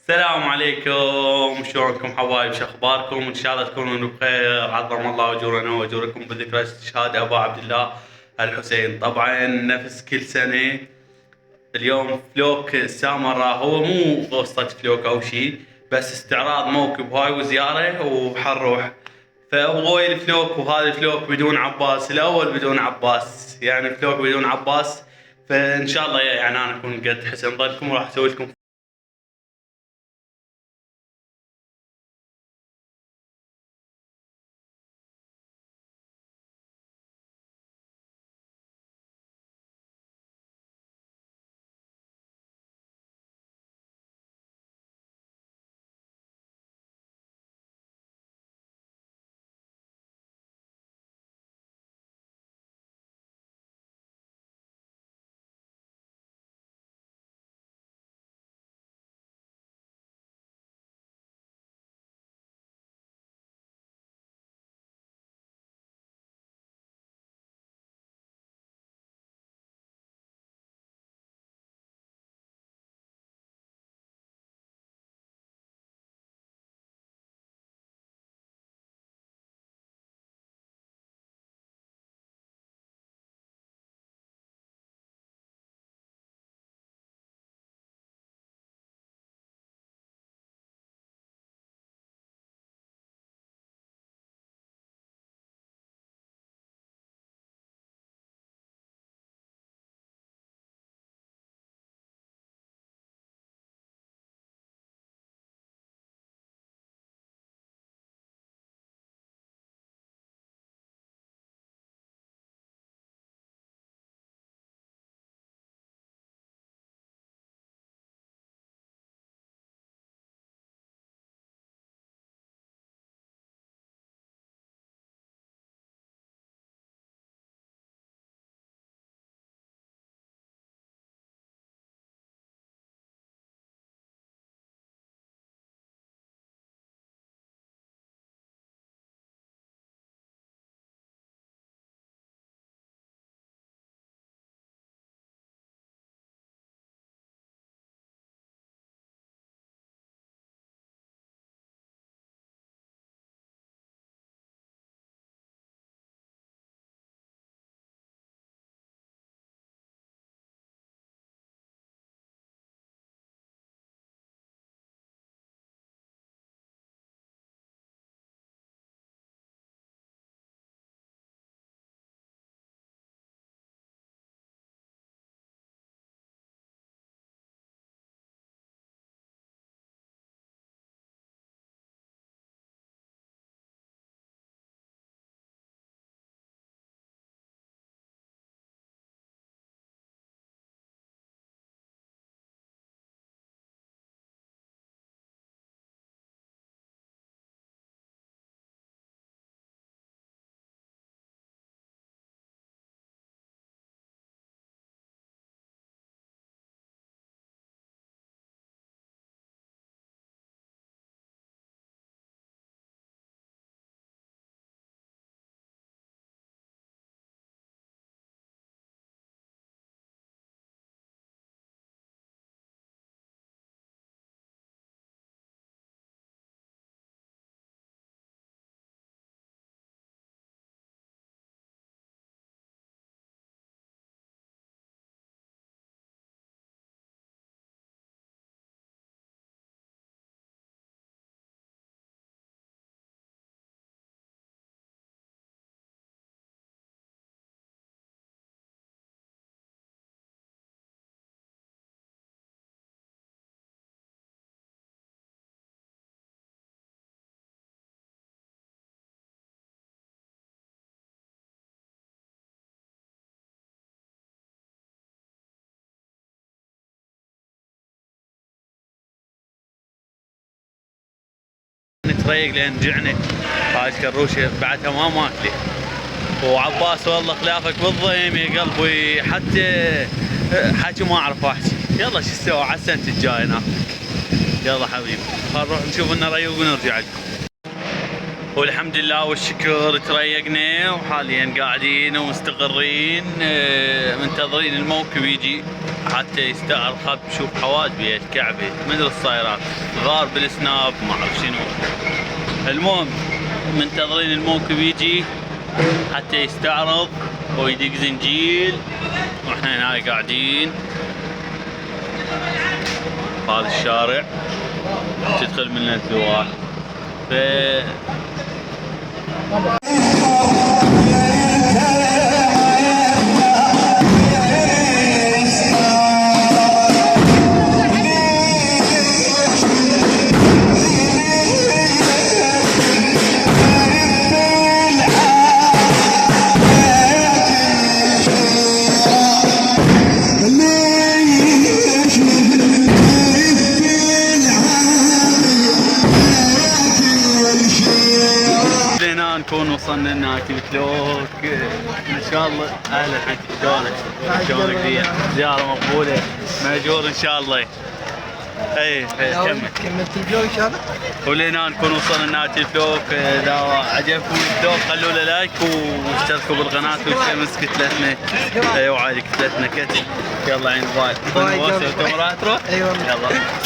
السلام عليكم، شلونكم حبايب؟ شو اخباركم؟ ان شاء الله تكونون بخير. عظم الله اجورنا واجوركم بذكرى استشهاد ابو عبد الله الحسين. طبعا نفس كل سنه اليوم فلوك السامره هو مو قصه فلوك او شيء، بس استعراض موكب هاي وزياره وحنروح. فابغوا الفلوك، وهذا الفلوك بدون عباس، الاول بدون عباس، يعني فلوك بدون عباس. فان شاء الله يعني انا اكون قد حسن ظنكم وراح اسوي لكم. نتريق لين جعنا. هاي كروشه بعدها ما ماكله. وعباس والله خلافك بالضيم يا قلبي، حتى حكي ما اعرف احكي. يلا شو تسوي على السنه الجايه ناخذ. يلا حبيبي خل نروح نشوف لنا ريوق ونرجع لكم. والحمد لله والشكر تريقنا وحاليا قاعدين ومستقرين منتظرين الموكب يجي. حتى يستعرض خاب يشوف حواجبي الكعبة مثل الصايرات صغار بالسناب ما اعرف شنو. المهم منتظرين الموكب يجي حتى يستعرض ويدق زنجيل، واحنا هنا قاعدين بهذا الشارع تدخل منه الزوار. نكون وصلنا لنايتي فلوك ان شاء الله. اهلا حكي شلونك؟ شلونك زين؟ زياره مقبوله ماجور ان شاء الله. اي كملت الفلوق ان شاء الله. ولهنا نكون وصلنا لنايتي فلوك. اذا عجبكم الفلوق خلوا له لايك واشتركوا بالقناه وشمس كتلتنا. ايوه عادي كتلتنا كتل. يلا عين باي. باي. تروح؟ اي والله. يلا.